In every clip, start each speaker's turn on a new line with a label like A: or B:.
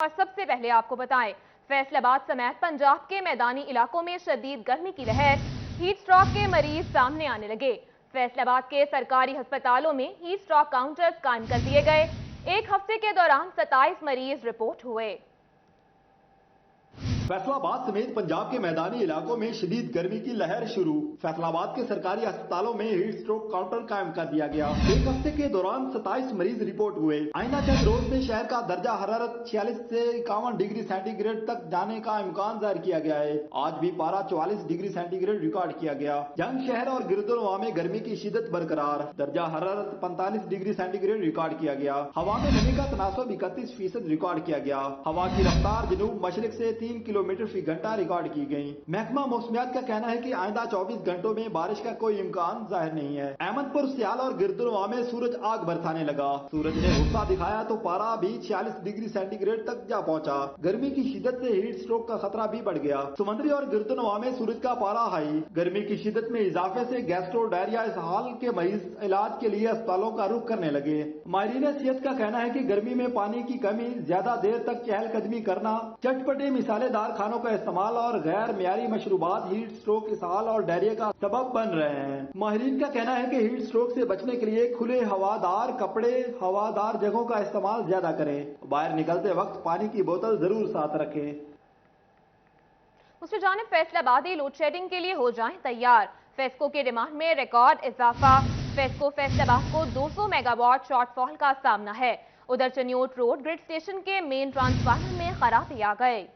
A: اور سب سے پہلے آپ کو بتائیں، فیصل آباد سمیت پنجاب کے میدانی علاقوں میں شدید گرمی کی لہر، ہیٹ سٹروک کے مریض سامنے آنے لگے۔ فیصل آباد کے سرکاری ہسپتالوں میں ہیٹ سٹروک کاؤنٹرز قائم کر دیے گئے۔ ایک ہفتے کے دوران 27 مریض رپورٹ ہوئے۔
B: فیصل آباد سمیت پنجاب کے میدانی علاقوں میں شدید گرمی کی لہر شروع۔ فیصل آباد کے سرکاری ہسپتالوں میں ہیٹ سٹروک کاؤنٹر قائم کر دیا گیا۔ ایک ہفتے کے دوران 27 مریض رپورٹ ہوئے۔ آئندہ چند روز میں شہر کا درجہ حرارت 46 سے 51 ڈگری سینٹی گریڈ تک جانے کا امکان ظاہر کیا گیا ہے۔ آج بھی پارہ 44 ڈگری سینٹی گریڈ ریکارڈ کیا گیا۔ جنگ شہر اور گردنواں میں گرمی کی شدت برقرار، درجہ حرارت 45 ڈگری سینٹی گریڈ ریکارڈ کیا گیا۔ ہوا میں نمی کا تناسب 31% ریکارڈ کیا گیا۔ ہوا کی رفتار جنوب مشرق سے 3 کلومیٹر فی گھنٹہ ریکارڈ کی گئی۔ محکمہ موسمیات کا کہنا ہے کہ آئندہ 24 گھنٹوں میں بارش کا کوئی امکان ظاہر نہیں ہے۔ احمد پور، سیال اور گردنواں میں سورج آگ برسانے لگا۔ سورج نے غصہ دکھایا تو پارہ بھی 46 ڈگری سینٹی گریڈ تک جا پہنچا۔ گرمی کی شدت سے ہیٹ سٹروک کا خطرہ بھی بڑھ گیا۔ سمندری اور گردنواں میں سورج کا پارہ ہائی۔ گرمی کی شدت میں اضافے سے گیسٹرو ڈائریا اسہال کے مریض علاج کے لیے اسپتالوں کا رخ کرنے لگے۔ ماہرین صحت کا کہنا ہے کہ گرمی میں پانی کی کمی، زیادہ دیر تک چہل قدمی کرنا، چٹپٹے مسالے دار کھانوں کا استعمال اور غیر معیاری مشروبات ہیٹ سٹروک، اسہال اور ڈائریا کا سبب بن رہے ہیں۔ ماہرین کا کہنا ہے کہ ہیٹ سٹروک سے بچنے کے لیے کھلے ہوادار کپڑے، ہوادار جگہوں کا استعمال زیادہ کریں۔ باہر نکلتے وقت پانی کی بوتل ضرور ساتھ رکھیں۔
A: دوسری جانب فیصل آبادی لوڈ شیڈنگ کے لیے ہو جائیں تیار، فیسکو کے ڈیمانڈ میں ریکارڈ اضافہ۔ فیسکو فیصل آباد کو 200 میگا واٹ شارٹ فال کا سامنا ہے۔ ادھر چنیوٹ روڈ گرڈ اسٹیشن کے مین ٹرانسفارمر میں خرابی آ گئی۔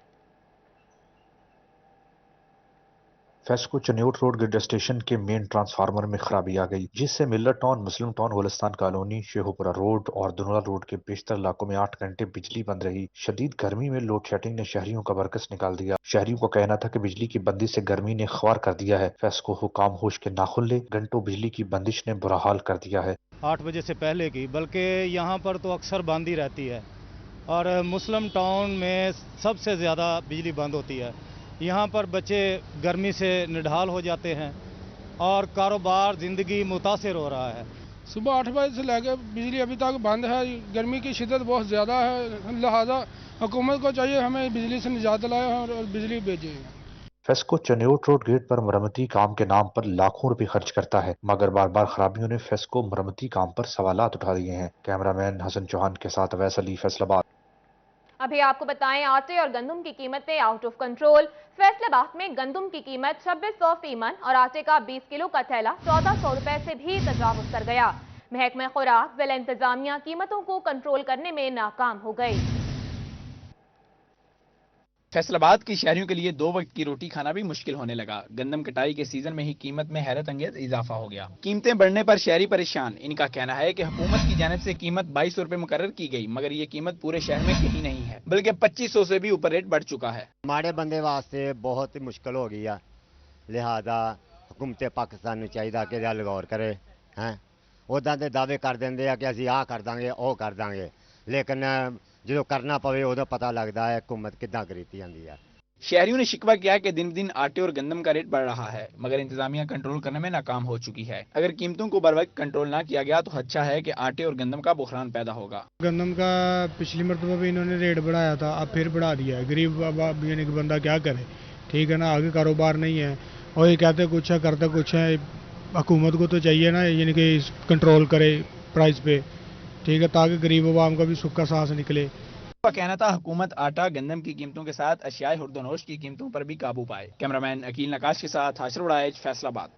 C: FESCO Chiniot road grid station کے مین ٹرانسفارمر میں خرابی آ گئی، جس سے ملر ٹاؤن، مسلم ٹاؤن، گلستان کالونی، شیخوپورہ روڈ اور دنولا روڈ کے بیشتر علاقوں میں 8 گھنٹے بجلی بند رہی۔ شدید گرمی میں لوڈ شیڈنگ نے شہریوں کا برکس نکال دیا۔ شہریوں کا کہنا تھا کہ بجلی کی بندش سے گرمی نے خوار کر دیا ہے۔ فیسکو حکام ہوش کے ناخن لے، گھنٹوں بجلی کی بندش نے برا حال کر دیا ہے۔
D: 8 بجے سے پہلے کی، بلکہ یہاں پر تو اکثر بند ہی رہتی ہے، اور مسلم ٹاؤن میں سب سے زیادہ بجلی بند ہوتی ہے۔ یہاں پر بچے گرمی سے نڈھال ہو جاتے ہیں اور کاروبار، زندگی متاثر ہو رہا ہے۔
E: صبح 8 بجے سے لے کے بجلی ابھی تک بند ہے۔ گرمی کی شدت بہت زیادہ ہے، لہذا حکومت کو چاہیے ہمیں بجلی سے نجات دلائے اور بجلی بھیجے۔
C: فیسکو چنیوٹ روڈ گیٹ پر مرمتی کام کے نام پر لاکھوں روپے خرچ کرتا ہے، مگر بار بار خرابیوں نے فیسکو مرمتی کام پر سوالات اٹھا دیے ہیں۔ کیمرہ مین حسن چوہان کے ساتھ اویس علی، فیصل آباد۔
A: ابھی آپ کو بتائیں، آٹے اور گندم کی قیمتیں آؤٹ آف کنٹرول۔ فیصل آباد میں گندم کی قیمت 2600 فی من اور آٹے کا 20 کلو کا تھیلا 1400 روپے سے بھی تجاوز کر گیا۔ محکمہ خوراک، ضلع انتظامیہ قیمتوں کو کنٹرول کرنے میں ناکام ہو گئی۔
F: فیصل آباد کی شہریوں کے لیے 2 وقت کی روٹی کھانا بھی مشکل ہونے لگا۔ گندم کٹائی کے سیزن میں ہی قیمت میں حیرت انگیز اضافہ ہو گیا۔ قیمتیں بڑھنے پر شہری پریشان۔ ان کا کہنا ہے کہ حکومت کی جانب سے قیمت 2200 روپے مقرر کی گئی، مگر یہ قیمت پورے شہر میں کہیں نہیں ہے، بلکہ 2500 سے بھی اوپر ریٹ بڑھ چکا ہے۔
G: ہمارے بندے واسطے بہت مشکل ہو گئی ہے، لہذا حکومت پاکستان نے چاہیے کہ غور کرے۔ ادا کے دعوے کر دیں کہ اسی آ کر دیں گے، وہ کر دیں گے، لیکن جو کرنا پوے ادو پتہ لگتا ہے حکومت کداں کریتی جاتی ہے۔
F: شہریوں نے شکوہ کیا کہ دن بدن آٹے اور گندم کا ریٹ بڑھ رہا ہے، مگر انتظامیہ کنٹرول کرنے میں ناکام ہو چکی ہے۔ اگر قیمتوں کو بر وقت کنٹرول نہ کیا گیا تو خدشہ ہے کہ آٹے اور گندم کا بحران پیدا ہوگا۔
E: گندم کا پچھلی مرتبہ بھی انہوں نے ریٹ بڑھایا تھا، اب پھر بڑھا دیا ہے۔ غریب یعنی کہ بندہ کیا کرے، ٹھیک ہے نا، آگے کاروبار نہیں ہے اور یہ کہتے کچھ ہے کرتے کچھ ہے۔ حکومت کو تو چاہیے نا یعنی کہ کنٹرول کرے پرائز پہ، ٹھیک ہے، تاکہ غریب عوام کا بھی سکھ کا سانس نکلے۔
F: کا کہنا تھا حکومت آٹا گندم کی قیمتوں کے ساتھ اشیاء خوردونوش کی قیمتوں پر بھی قابو پائے۔ کیمرامین عقیل نقاش کے ساتھ حاشر وڑائچ، فیصل آباد۔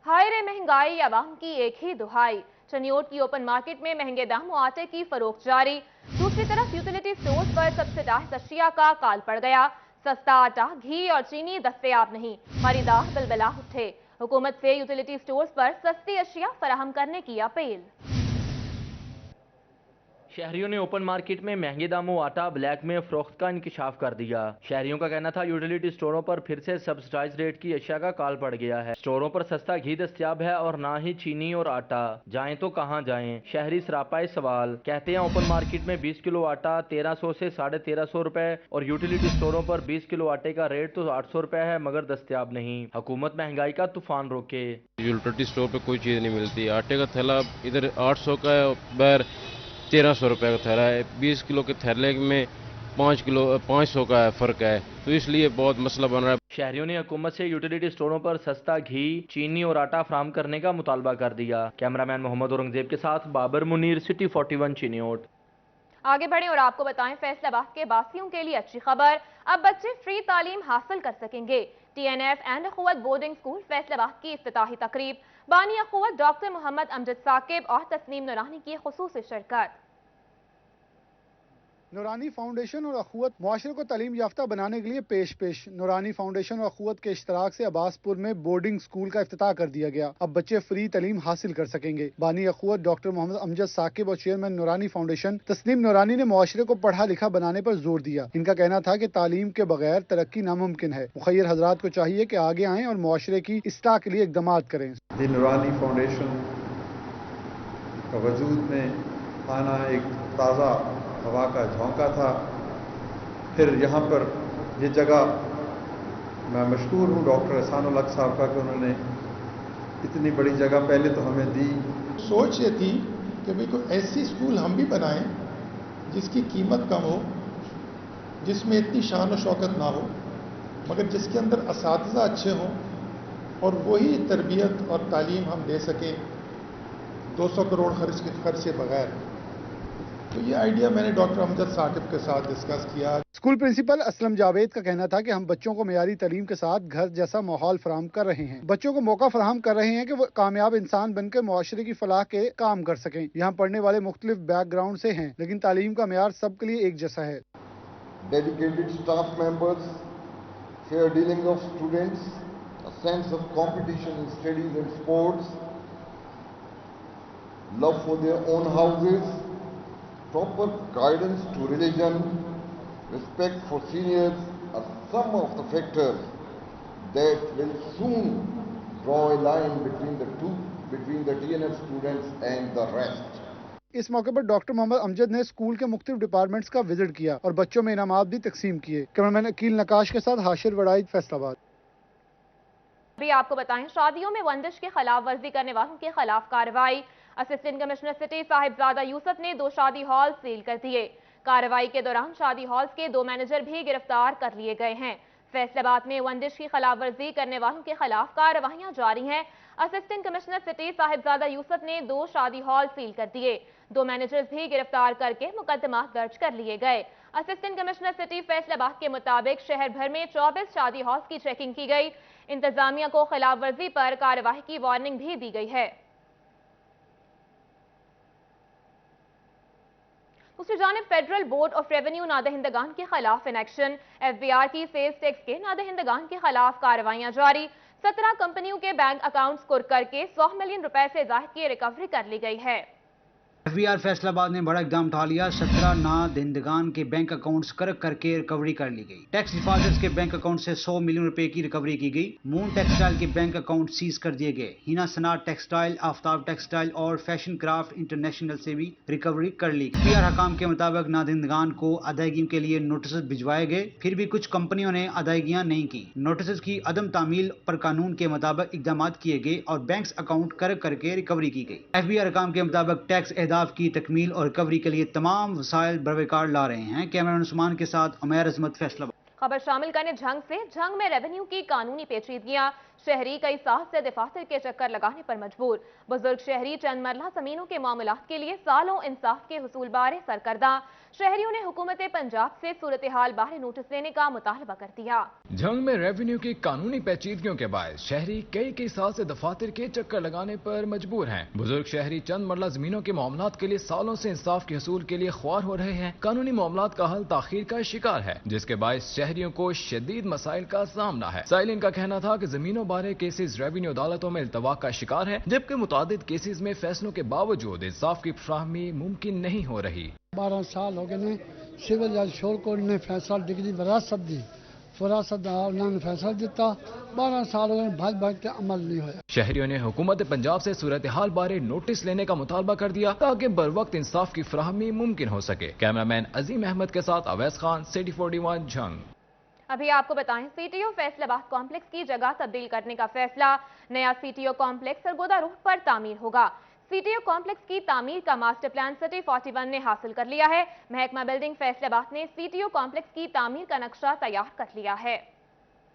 A: ہائے رے مہنگائی، عوام کی ایک ہی دہائی۔ چنیوٹ کی اوپن مارکیٹ میں مہنگے داموں آٹے کی فروخت جاری۔ دوسری طرف یوٹیلیٹی سٹورز پر سبسڈائزڈ اشیاء کا کال پڑ گیا۔ سستا آٹا، گھی اور چینی دستیاب نہیں، خریدار بلبلا اٹھے۔ حکومت سے یوٹیلیٹی سٹورز پر سستی اشیاء فراہم کرنے کی اپیل۔
H: شہریوں نے اوپن مارکیٹ میں مہنگے داموں آٹا بلیک میں فروخت کا انکشاف کر دیا۔ شہریوں کا کہنا تھا یوٹیلیٹی سٹوروں پر پھر سے سبسڈائز ریٹ کی اشیاء کا کال پڑ گیا ہے۔ سٹوروں پر سستا گھی دستیاب ہے اور نہ ہی چینی اور آٹا، جائیں تو کہاں جائیں؟ شہری سراپائے سوال، کہتے ہیں اوپن مارکیٹ میں 20 کلو آٹا 1300 سے 1350 روپے اور یوٹیلیٹی سٹوروں پر 20 کلو آٹے کا ریٹ تو 800 روپے ہے، مگر دستیاب نہیں۔ حکومت مہنگائی کا طوفان روکے۔
I: یوٹیلیٹی سٹور پہ کوئی چیز نہیں ملتی۔ آٹے کا تھیلا ادھر 800 کا ہے، باہر 1300 रुपये का थैला है, 20 किलो के थैले में 500 का फ़र्क है, तो इसलिए बहुत मसला बन रहा है।
H: शहरियों ने हुकूमत से यूटिलिटी स्टोरों पर सस्ता घी, चीनी और आटा फराहम करने का मुतालबा कर दिया। कैमरामैन मोहम्मद औरंगजेब के साथ बाबर मुनीर, सिटी 41 चिन्योट।
A: आगे बढ़ें और आपको बताएं फैसलाबाद के बासियों के लिए अच्छी खबर, अब बच्चे फ्री तालीम हासिल कर सकेंगे। TNF and अखुवत boarding school Faisalabad की इफ्तिताही तकरीब, बानी अखुवत डॉक्टर मोहम्मद अमजद साकिब और तस्नीम नूरानी की खुसूसी शिरकत।
J: नूरानी फाउंडेशन और अखुवत मुआशरे को तालीम याफ्ता बनाने के लिए पेश नूरानी फाउंडेशन और अखुवत के इश्तराक से अब्बासपुर में बोर्डिंग स्कूल का इफ्तिताह कर दिया गया। अब बच्चे फ्री तालीम हासिल कर सकेंगे। बानी अखुवत डॉक्टर मोहम्मद अमजद साकिब और चेयरमैन नूरानी फाउंडेशन तस्नीम नूरानी ने मुआशरे को पढ़ा लिखा बनाने पर जोर दिया। इनका कहना था कि तालीम के बगैर तरक्की नामुमकिन है। मुखय्यर हजरात को चाहिए कि आगे आएं और मुआशरे की इस्लाह के लिए इक़दाम करें।
K: नूरानी फाउंडेशन का वजूद में आना एक ताज़ा हवा का झोंका था। फिर यहाँ पर ये जगह, मैं मशहूर हूँ डॉक्टर एहसानुल हक साहब का कि उन्होंने इतनी बड़ी जगह पहले तो हमें दी।
L: सोच ये थी कि भाई कोई ऐसी स्कूल हम भी बनाएं जिसकी कीमत कम हो, जिसमें इतनी शान और शौकत ना हो, मगर जिसके अंदर असातिज़ा अच्छे हों और वही तरबियत और तालीम हम दे सकें 200 करोड़ खर्च के बगैर। तो ये आइडिया मैंने डॉक्टर अमजद साकिब के साथ डिस्कस किया।
J: स्कूल प्रिंसिपल असलम जावेद का कहना था कि हम बच्चों को मेयारी तालीम के साथ घर जैसा माहौल फराहम कर रहे हैं, बच्चों को मौका फराहम कर रहे हैं कि वो कामयाब इंसान बनकर मुआशरे की फलाह के काम कर सकें। यहाँ पढ़ने वाले मुख्तलिफ बैकग्राउंड से हैं, लेकिन तालीम का मेयार सबके लिए एक जैसा है।
M: Dedicated staff members, fair dealing of students, a sense of competition in studies and sports, love for their own houses, proper guidance to religion, respect for seniors are some of the factors that will soon draw a line between the TNF students and the rest.
J: इस मौके पर doctor Mohammad Amjad ने school के मुख्तलिफ departments का visit किया और बच्चों में इनामात भी तकसीम किए। कैमरामैन अकील नकाश के साथ हाशिर वड़ाइद, फैसलाबाद।
A: अभी आपको बताएं शादियों में बंदिश की खिलाफ वर्जी करने वालों के खिलाफ कार्रवाई। Assistant commissioner city Sahibzada Yusuf ने 2 शादी हॉल सील कर दिए। कार्रवाई के दौरान शादी हॉल्स के 2 मैनेजर भी गिरफ्तार कर लिए गए हैं। फैसलाबाद में बंदिश की खिलाफ वर्जी करने वालों के खिलाफ कार्रवाइयां जारी हैं। Assistant commissioner city Sahibzada Yusuf ने 2 शादी हॉल सील कर दिए। 2 मैनेजर्स भी गिरफ्तार करके मुकदमा दर्ज कर लिए गए। असिस्टेंट कमिश्नर सिटी फैसलाबाद के मुताबिक शहर भर में 24 शादी हॉल्स की चेकिंग की गई। इंतजामिया को खिलाफ वर्जी पर कार्रवाई की वार्निंग भी दी गई है। दूसरी जानिब फेडरल बोर्ड ऑफ रेवेन्यू नादहिंदगान के खिलाफ इन एक्शन। FBR की सेल्स टैक्स के नादहिंदगान के खिलाफ कार्रवाइयां जारी। 17 कंपनियों के बैंक अकाउंट्स कुर्क करके 100 मिलियन रुपए से ज्यादा की रिकवरी कर ली गई है।
N: FBR फैसलाबाद ने बड़ा इकदाम उठा लिया। 17 नादहिंदगान के बैंक अकाउंट्स कर्क करके रिकवरी कर ली गई। टैक्स डिफॉल्टर्स के बैंक अकाउंट से 100 मिलियन रुपए की रिकवरी की गई। मून टेक्सटाइल के बैंक अकाउंट सीज कर दिए गए। हिना सनात टेक्सटाइल, आफ्ताब टेक्सटाइल और फैशन क्राफ्ट इंटरनेशनल से भी रिकवरी कर ली। FBR हकाम के मुताबिक नादहिंदगान को अदायगी के लिए नोटिस भिजवाए गए, फिर भी कुछ कंपनियों ने अदायगियां नहीं की। नोटिस की अदम तामील पर कानून के मुताबिक इकदाम किए गए और बैंक अकाउंट कर्क करके रिकवरी की गई। FBR हकाम के मुताबिक टैक्स की तकमील और रिकवरी के लिए तमाम वसाइल बरवेकार ला रहे हैं। कैमरामैन उस्मान के साथ उमैर अजमत, फैसलाबाद।
A: खबर शामिल करने झंग से। झंग में रेवेन्यू की कानूनी पेचीदगियां, शहरी कई साल से दफातर के चक्कर लगाने पर मजबूर। बुजुर्ग शहरी चंद मरला जमीनों के मामलात के लिए सालों इंसाफ के हुसूल बारे सरकर्दा। शहरियों ने हुकूमत पंजाब से सूरत हाल बारे नोटिस लेने का मुतालबा कर दिया।
O: झंग में रेवेन्यू की कानूनी पेचीदगियों के बाद शहरी कई साल से दफातर के चक्कर लगाने पर मजबूर हैं। बुजुर्ग शहरी चंद मरला जमीनों के मामलात के लिए सालों से इंसाफ के हसूल के लिए ख्वार हो रहे हैं। कानूनी मामलात का हल ताखीर का शिकार है, जिसके बायस शहरियों को शदीद मसाइल का सामना है। साइलिन का कहना था कि जमीनों बारे केसेस रेवेन्यू अदालतों में इल्तवा का शिकार है, जबकि मुतादिद केसेस में फैसलों के बावजूद इंसाफ की फराहमी मुमकिन नहीं हो रही।
P: 12 साल हो गए ने सिविल जज शोर कोर्ट ने फैसला डिग्री विरासत दी, विरासत उन्होंने फैसला दिता। 12 साल हो गए भज भज के अमल नहीं होया।
O: शहरियों ने हुकूमत पंजाब से सूरत हाल बारे नोटिस लेने का मुतालबा कर दिया ताकि बर वक्त इंसाफ की फराहमी मुमकिन हो सके। कैमरामैन अजीम अहमद के साथ अवैस खान, सिटी 41 झंग।
A: अभी आपको बताएं CTO फैसलाबाद कॉम्प्लेक्स की जगह तब्दील करने का फैसला। नया CTO कॉम्प्लेक्स सरगोदा रोड पर तामीर होगा। सीटीओ कॉम्प्लेक्स की तामीर का मास्टर प्लान सिटी 41 ने हासिल कर लिया है। महकमा बिल्डिंग फैसलाबाद ने सीटीओ कॉम्प्लेक्स की तामीर का नक्शा तैयार कर लिया है।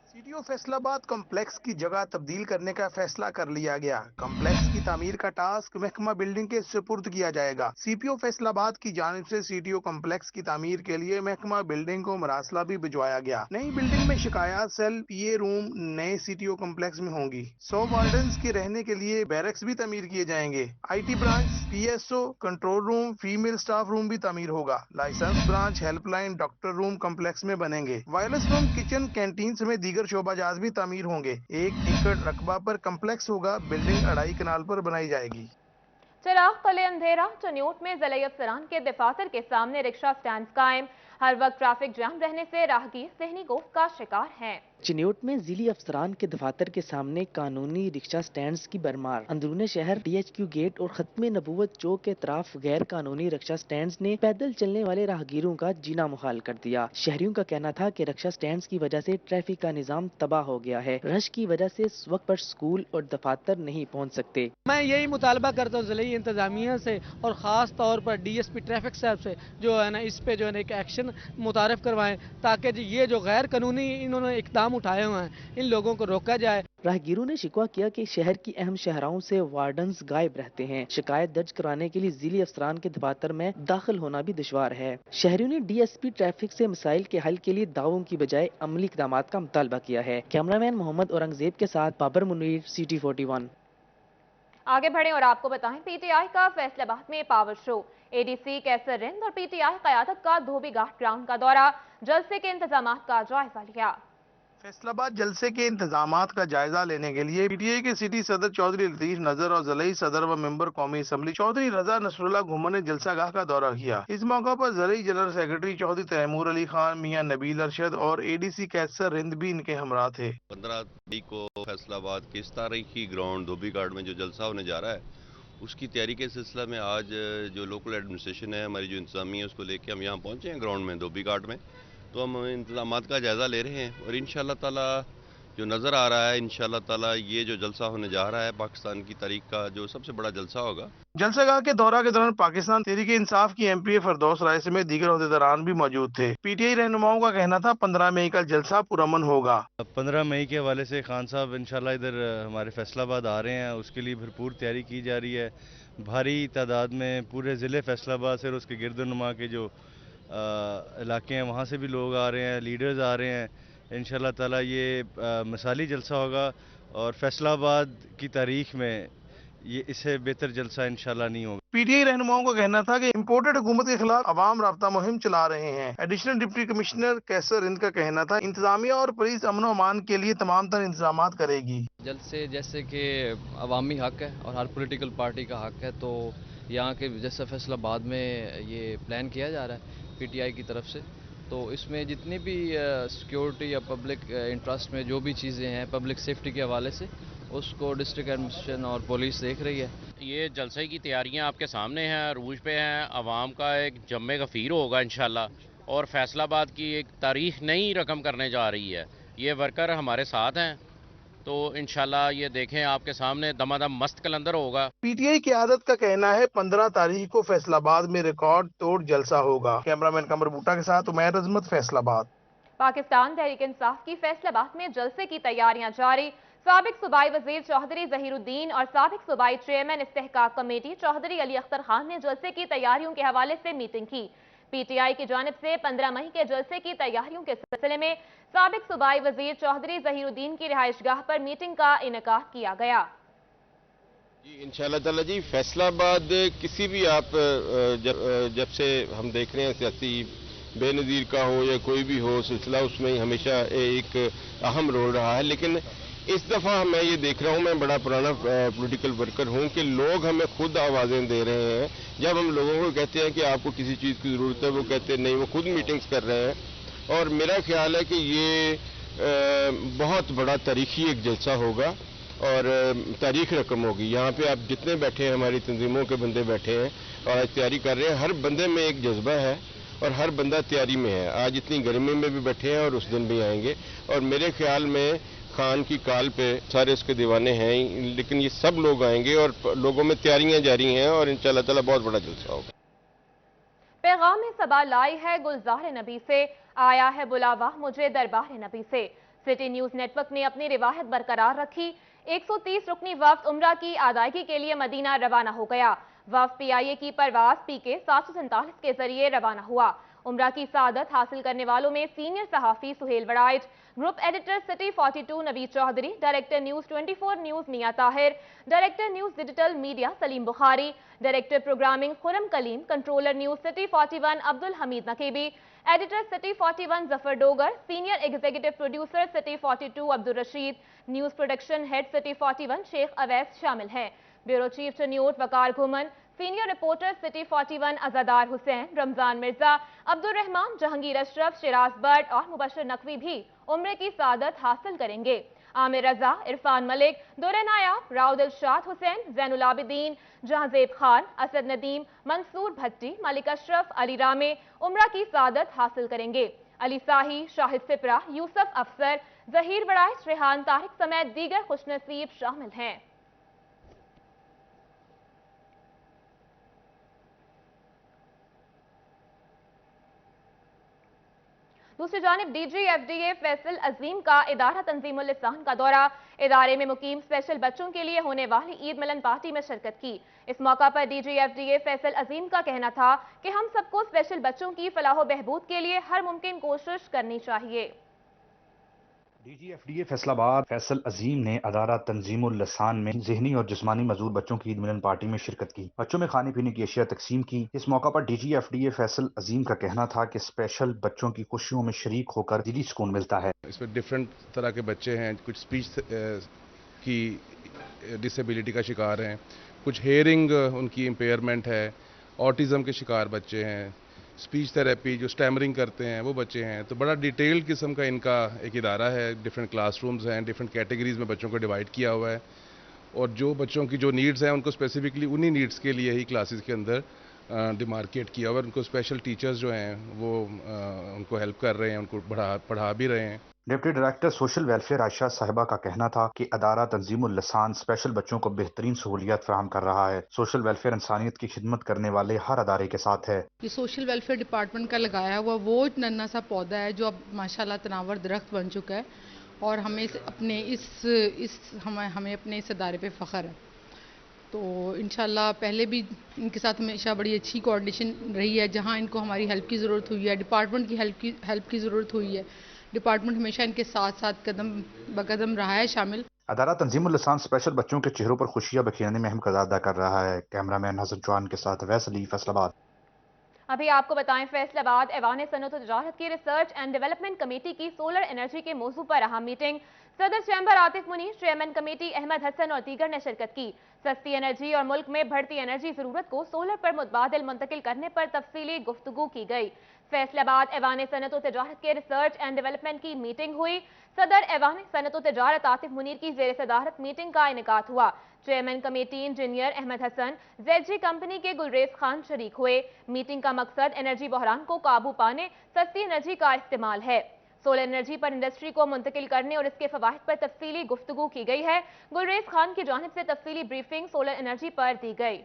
Q: सीटीओ फैसलाबाद कॉम्प्लेक्स की जगह तब्दील करने का फैसला कर लिया गया। कॉम्प्लेक्स की तामीर का टास्क महकमा बिल्डिंग के सुपुर्द किया जाएगा। सीपीओ फैसलाबाद की जानिब से सीटीओ कॉम्प्लेक्स की तामीर के लिए महकमा बिल्डिंग को मरासला भी भिजवाया गया। नई बिल्डिंग में शिकायत सेल, पीए रूम नए सीटीओ कॉम्प्लेक्स में होंगी। 100 वार्डन्स के रहने के लिए बैरक्स भी तामीर किए जाएंगे। IT branch, PSO, control room, female staff room भी तामीर होगा। Licence branch, helpline, doctor room complex में बनेंगे। वायरलेस रूम, किचन, कैंटीन समेत दीगर शोबाजात भी तामीर होंगे। 1 एकड़ रकबा पर कम्प्लेक्स होगा। बिल्डिंग 2.5 कनाल पर बनाई जाएगी।
A: चिराग तले अंधेरा, चन्योट में ज़िला अफसरान के दफातर के सामने रिक्शा स्टैंड कायम। हर वक्त ट्रैफिक जाम रहने से राहगीर ज़हनी खौफ का शिकार हैं।
R: चिन्योट में जिली अफसरान के दफातर के सामने कानूनी रिक्शा स्टैंड्स की भरमार। अंदरूनी शहर DHQ गेट और खत्मे नबूवत चौक के तरफ गैर कानूनी रिक्शा स्टैंड्स ने पैदल चलने वाले राहगीरों का जीना मुहाल कर दिया। शहरियों का कहना था कि रिक्शा स्टैंड्स की वजह से ट्रैफिक का निजाम तबाह हो गया है। रश की वजह से इस वक्त पर स्कूल और दफातर नहीं पहुँच सकते।
S: मैं यही मुतालबा करता हूँ ज़िले इंतजामिया से और ख़ास तौर पर DSP ट्रैफिक साहब से, जो है ना इस पे जो है ना एक एक्शन मुतारफ करवाएं, ताकि ये जो गैर कानूनी इन्होंने इक़दाम उठाए हुए हैं इन लोगों को रोका जाए।
R: राहगीरों ने शिकवा किया कि शहर की अहम शहराओं से वार्डन्स गायब रहते हैं। शिकायत दर्ज कराने के लिए जिली अफसरान के दफातर में दाखिल होना भी दुश्वार है। शहरियों ने DSP ट्रैफिक से मसाइल के हल के लिए दावों की बजाय अमली इक़दाम का मुतालबा किया है। कैमरामैन मोहम्मद औरंगजेब के साथ बाबर मुनीर, CT 41।
A: आगे बढ़ें और आपको बताएं, PTI का फैसलाबाद में पावर शो। ADC कैसर रिंद और PTI क़यादत का धोबी घाट ग्राउंड का दौरा, जलसे के इंतजामात का जायजा लिया।
Q: फैसलाबाद जलसे के इंतजामात का जायजा लेने के लिए PTI के सिटी सदर चौधरी लतीफ नजर और ज़िलाई सदर व मेंबर कौमी असम्बली चौधरी रजा नसरुल्लाह घुमर ने जलसागाह का दौरा किया। इस मौका पर ज़िलाई जनरल सेक्रेटरी चौधरी तैमूर अली खान, मियां नबील अरशद और ADC कैसर रिंद भी इनके हमरा थे।
T: 15 मई को फैसलाबाद के इस तारीखी ग्राउंड धोबी घाट में जो जलसा होने जा रहा है, उसकी तैयारी के सिलसिला में आज जो लोकल एडमिनिस्ट्रेशन है, हमारी जो इंतजामिया है, उसको लेके हम यहाँ पहुँचे हैं ग्राउंड में धोबी घाट में। तो हम इंतजामात का जायज़ा ले रहे हैं और इंशाअल्लाह ताला जो नज़र आ रहा है, इंशाअल्लाह ताला ये जो जलसा होने जा रहा है पाकिस्तान की तारीख का जो सबसे बड़ा जलसा होगा।
Q: जलसागाह के दौरा के दौरान पाकिस्तान तहरीक इंसाफ की MPA फरदौस राय समेत दीगर अहदेदारान भी मौजूद थे। PTI रहनुमाओं का कहना था 15 मई का जलसा पुरअमन होगा।
D: 15 मई के हवाले से खान साहब इंशाल्लाह इधर हमारे फैसलाबाद आ रहे हैं, उसके लिए भरपूर तैयारी की जा रही है। भारी तादाद में पूरे ज़िले फैसलाबाद से और उसके गिरदनुमा के जो इलाके हैं वहाँ से भी लोग आ रहे हैं, लीडर्स आ रहे हैं। इंशाल्लाह ताला ये मिसाली जलसा होगा और फैसलाबाद की तारीख में ये इससे बेहतर जलसा इंशाल्लाह नहीं होगा।
Q: PTI रहनुमाओं का कहना था कि इम्पोर्टेड हुकूमत के खिलाफ अवाम राब्ता मुहिम चला रहे हैं। एडिशनल डिप्टी कमिश्नर कैसर रिंद का कहना था इंतजामिया और पुलिस अमन व अमान के लिए तमाम तर इंतजाम करेगी।
U: जलसे जैसे कि अवामी हक है और हर पॉलिटिकल पार्टी का हक है, तो यहाँ के जैसे फैसलाबाद में ये प्लान किया जा रहा है PTI की तरफ से, तो इसमें जितनी भी सिक्योरिटी या पब्लिक इंटरेस्ट में जो भी चीज़ें हैं पब्लिक सेफ्टी के हवाले से, उसको डिस्ट्रिक्ट एडमिनिस्ट्रेशन और पुलिस देख रही है।
V: ये जलसे की तैयारियां आपके सामने हैं, अरूज पे हैं। अवाम का एक जम्मे गफ़ीर होगा इंशाल्लाह, और फैसलाबाद की एक तारीख नई रकम करने जा रही है। ये वर्कर हमारे साथ हैं, तो इंशाल्लाह ये देखें आपके सामने दमादम मस्त कलंदर होगा।
Q: PTI की आदत का कहना है 15 तारीख को फैसलाबाद में रिकॉर्ड तोड़ जलसा होगा। कैमरामैन कमर बूटा के साथ उमैर अजमत, फैसलाबाद।
A: पाकिस्तान तहरीक इंसाफ की फैसलाबाद में जलसे की तैयारियां जारी। साबिक सूबाई वजीर चौधरी जहीरुद्दीन और साबिक सूबाई चेयरमैन इस्तेहकाक कमेटी चौधरी अली अख्तर खान ने जलसे की तैयारियों के हवाले से मीटिंग की। PTI की जानिब से 15 मई के जलसे की तैयारियों के सिलसिले में साबिक सूबाई वजीर चौधरी जहीरुद्दीन की रिहाइशगाह पर मीटिंग का इनेकाद किया गया।
T: जी इंशाअल्लाह ताला जी, फैसलाबाद किसी भी आप जब से हम देख रहे हैं सियासी बेनज़ीर का हो या कोई भी हो सिलसिला, उसमें हमेशा एक अहम रोल रहा है। लेकिन इस दफ़ा मैं ये देख रहा हूँ, मैं बड़ा पुराना पॉलिटिकल वर्कर हूँ, कि लोग हमें खुद आवाज़ें दे रहे हैं। जब हम लोगों को कहते हैं कि आपको किसी चीज़ की ज़रूरत है, वो कहते हैं नहीं, वो खुद मीटिंग्स कर रहे हैं। और मेरा ख्याल है कि ये बहुत बड़ा तारीखी एक जलसा होगा और तारीख रकम होगी। यहाँ पे आप जितने बैठे हैं, हमारी तंजीमों के बंदे बैठे हैं और आज तैयारी कर रहे हैं, हर बंदे में एक जज्बा है और हर बंदा तैयारी में है। आज इतनी गर्मी में भी बैठे हैं और उस दिन भी आएंगे। और मेरे ख्याल में खान की काल पे सारे इसके दीवाने हैं, लेकिन ये सब लोग आएंगे और लोगों में तैयारियां जारी हैं और इंशाल्लाह ताला बहुत बड़ा जलसा होगा।
A: पैगाम में सबा लाई है गुलजार नबी से, आया है बुलावा मुझे दरबार नबी से। सिटी न्यूज नेटवर्क ने अपनी रिवायत बरकरार रखी। 130 रुकनी वफ्द उम्रा की अदायगी के लिए मदीना रवाना हो गया। वफ्द PIA की परवाज PK 747 के जरिए रवाना हुआ। उम्रा की सादत हासिल करने वालों में सीनियर सहाफी Sohail Waraich, group editor city 42 Naveed Chaudhry, director news 24 news Mian Tahir, director news digital media Saleem Bukhari, director programming Khurram Kaleem, controller news city 41 Abdul Hameed Naqibi, editor city 41 Zafar Dogar, senior executive producer city 42 Abdul Rasheed, news production head city 41 Sheikh Awais शामिल हैं। Bureau chief Chiniot Waqar Ghuman, senior reporter city 41 Azadar Hussain, Ramzan Mirza, Abdul Rahman, Jahangir Ashraf, Siraj but और मुबशर नकवी भी उम्रे की सादत हासिल करेंगे। आमिर रजा, इरफान मलिक, दुरे नायाब, राव दिलशाद हुसैन, जैनुल आबिदीन, जहांजेब खान, असद नदीम, मंसूर भट्टी, मलिक अशरफ, अली रामे उम्रा की सादत हासिल करेंगे। अली साही, शाहिद सिपरा, यूसुफ अफसर, जहीर बड़ाइच, रेहान तारिक समेत दीगर खुशनसीब शामिल हैं। दूसरी जानिब DG FDA फैसल अजीम का इदारा तंजीमुल लिसान का दौरा, इदारे में मुकीम स्पेशल बच्चों के लिए होने वाली ईद मिलन पार्टी में शिरकत की। इस मौका पर DG FDA फैसल अजीम का कहना था कि हम सबको स्पेशल बच्चों की फलाह बहबूद के लिए हर मुमकिन कोशिश करनी चाहिए।
B: DG FDA फैसलाबाद फैसल अजीम ने अदारा तंजीमुल लसान में ज़हनी और जिस्मानी मजबूर बच्चों की ईद मिलन पार्टी में शिरकत की। बच्चों में खाने पीने की अशिया तकसीम की। इस मौका पर DG FDA फैसल अजीम का कहना था कि स्पेशल बच्चों की खुशियों में शरीक होकर दिली सुकून मिलता है।
C: इसमें डिफरेंट तरह के बच्चे हैं, कुछ स्पीच की डिसेबिलिटी का शिकार हैं, कुछ हेयरिंग उनकी इम्पेयरमेंट है, ऑटिज़म के शिकार बच्चे हैं, स्पीच थेरेपी जो स्टैमरिंग करते हैं वो बच्चे हैं। तो बड़ा डिटेल्ड किस्म का इनका एक इदारा है, डिफरेंट क्लासरूम्स हैं, डिफरेंट कैटेगरीज में बच्चों को डिवाइड किया हुआ है और जो बच्चों की जो नीड्स हैं उनको स्पेसिफिकली उन्हीं नीड्स के लिए ही क्लासेस के अंदर डिमार्केट किया हुआ है। उनको स्पेशल टीचर्स जो हैं वो उनको हेल्प कर रहे हैं, उनको पढ़ा भी रहे हैं।
B: Deputy director social welfare Ayesha साहिबा का कहना था कि अदारा तंजीमुल लसान स्पेशल बच्चों को बेहतरीन सहूलियत फराहम कर रहा है। सोशल वेलफेयर इंसानियत की खिदमत करने वाले हर अदारे के साथ है।
W: ये सोशल वेलफेयर डिपार्टमेंट का लगाया हुआ वो नन्हा सा पौधा है जो अब माशाल्लाह तनावर दरख्त बन चुका है और हमें हमें अपने इस अदारे पे फ़ख्र है। तो इंशाल्लाह पहले भी इनके साथ हमेशा बड़ी अच्छी कोऑर्डिनेशन रही है। जहाँ इनको हमारी हेल्प की ज़रूरत हुई है, डिपार्टमेंट की हेल्प की ज़रूरत हुई है, डिपार्टमेंट हमेशा इनके साथ साथ कदम ब कदम रहा है शामिल।
B: अदारा तंजीमुल लसान स्पेशल बच्चों के चेहरों पर खुशियां बिखेरने में अहम किरदार अदा कर रहा है। कैमरामैन हसन चौहान के साथ वैस अली, फैसलाबाद।
A: अभी आपको बताएं, फैसलाबाद ऐवान सनअत व तिजारत की रिसर्च एंड डेवलपमेंट कमेटी की सोलर एनर्जी के मौजू पर अहम मीटिंग। सदर chamber Atif Munir, chairman committee Ahmed Hasan और दीगर ने शिरकत की। सस्ती एनर्जी और मुल्क में बढ़ती एनर्जी जरूरत को सोलर पर मुतबादिल मुंतकिल करने पर तफसीली गुफ्तगू की गई। फैसलाबाद ऐवान सनअत व तिजारत के रिसर्च एंड डेवलपमेंट की मीटिंग हुई। सदर ऐवान सनअत व तिजारत आतिफ मुनीर की ज़ेर सदारत मीटिंग का इनेकाद हुआ। Chairman committee engineer Ahmed Hasan, ZG company के गुलरेज खान शरीक हुए। मीटिंग का मकसद एनर्जी बहरान को काबू पाने सस्ती एनर्जी का इस्तेमाल है। सोलर एनर्जी पर इंडस्ट्री को मुंतकिल करने और इसके फवाइद पर तफसीली गुफ्तगू की गई है। गुलरेज खान की जानिब से तफसीली ब्रीफिंग सोलर एनर्जी पर दी गई।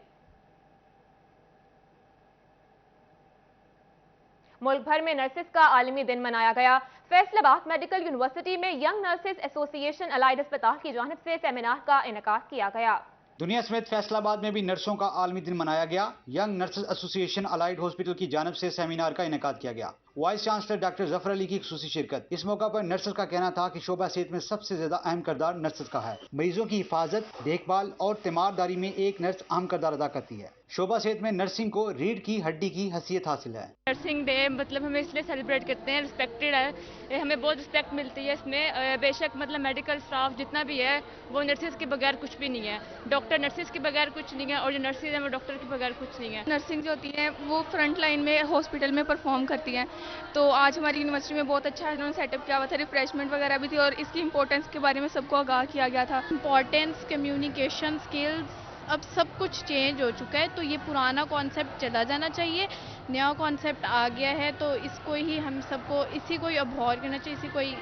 A: मुल्क भर में नर्सेस का आलमी दिन मनाया गया। फैसलाबाद मेडिकल यूनिवर्सिटी में यंग नर्सेस एसोसिएशन अलाइड अस्पताल की जानिब से सेमिनार का इनेकाद किया गया।
N: दुनिया समेत फैसलाबाद में भी नर्सों का आलमी दिन मनाया गया। Young nurses association allied hospital की जानिब से सेमिनार का इनेकाद किया गया। Vice chancellor doctor Zafar Ali की खुसूसी शिरकत। इस मौका पर नर्सेस का कहना था कि शोबा सेहत में सबसे ज्यादा अहम किरदार नर्सेस का है। मरीजों की हिफाजत, देखभाल और तीमारदारी में एक नर्स अहम किरदार अदा करती है। शोबा सेहत में नर्सिंग को रीढ़ की हड्डी की हैसियत हासिल है।
X: नर्सिंग डे मतलब हम इसलिए सेलिब्रेट करते हैं, रिस्पेक्टेड है, हमें बहुत रिस्पेक्ट मिलती है इसमें। बेशक मतलब मेडिकल स्टाफ जितना भी है वो नर्सिस के बगैर कुछ भी नहीं है, डॉक्टर नर्सिस के बगैर कुछ नहीं है और जो नर्सिस हैं वो डॉक्टर के बगैर कुछ नहीं है।
Y: नर्सिंग जो होती है वो फ्रंट लाइन में हॉस्पिटल में परफॉर्म करती हैं। तो आज हमारी यूनिवर्सिटी में बहुत अच्छा इन्होंने सेटअप किया हुआ था, रिफ्रेशमेंट वगैरह भी थी और इसकी इंपॉर्टेंस के बारे में सबको आगाह किया गया था। इंपॉर्टेंस, कम्युनिकेशन स्किल्स, अब सब कुछ चेंज हो चुका है तो ये पुराना कॉन्सेप्ट चला जाना चाहिए, नया कॉन्सेप्ट आ गया है तो इसको ही हम सबको इसी को ही अभॉर करना चाहिए, इसी को ही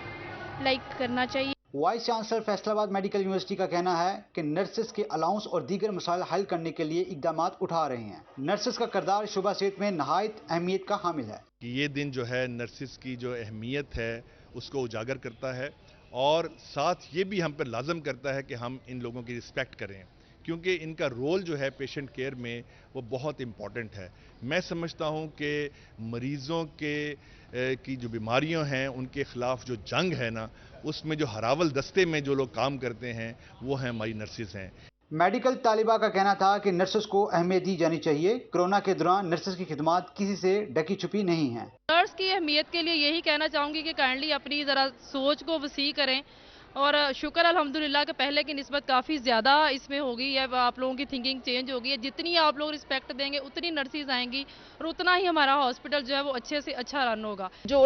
Y: लाइक करना चाहिए।
N: Vice chancellor Faisalabad medical university का कहना है कि नर्सेस के अलाउंस और दीगर मसाइल हल करने के लिए इकदाम उठा रहे हैं। नर्सेस का किरदार शुबा सेहत में नहायत अहमियत का हामिल है।
E: ये दिन जो है नर्सेस की जो अहमियत है उसको उजागर करता है और साथ ये भी हम पर लाजम करता है कि हम इन लोगों की रिस्पेक्ट करें, क्योंकि इनका रोल जो है पेशेंट केयर में वो बहुत इम्पॉर्टेंट है। मैं समझता हूँ कि मरीज़ों की जो बीमारियां हैं उनके ख़िलाफ़ जो जंग है ना, उसमें जो हरावल दस्ते में जो लोग काम करते हैं वो हैं हमारी नर्सेस हैं।
N: मेडिकल तालिबा का कहना था कि नर्सेस को अहमियत दी जानी चाहिए। कोरोना के दौरान नर्सेस की खिदमत किसी से ढकी छुपी नहीं है।
F: नर्स की अहमियत के लिए यही कहना चाहूँगी कि काइंडली अपनी ज़रा सोच को वसी करें और शुक्र अल्हम्दुलिल्लाह के पहले की निस्बत काफ़ी ज़्यादा इसमें हो गई है, आप लोगों की थिंकिंग चेंज हो गई है। जितनी आप लोग रिस्पेक्ट देंगे उतनी नर्सेज आएंगी और उतना ही हमारा हॉस्पिटल जो है वो अच्छे से अच्छा रन होगा। जो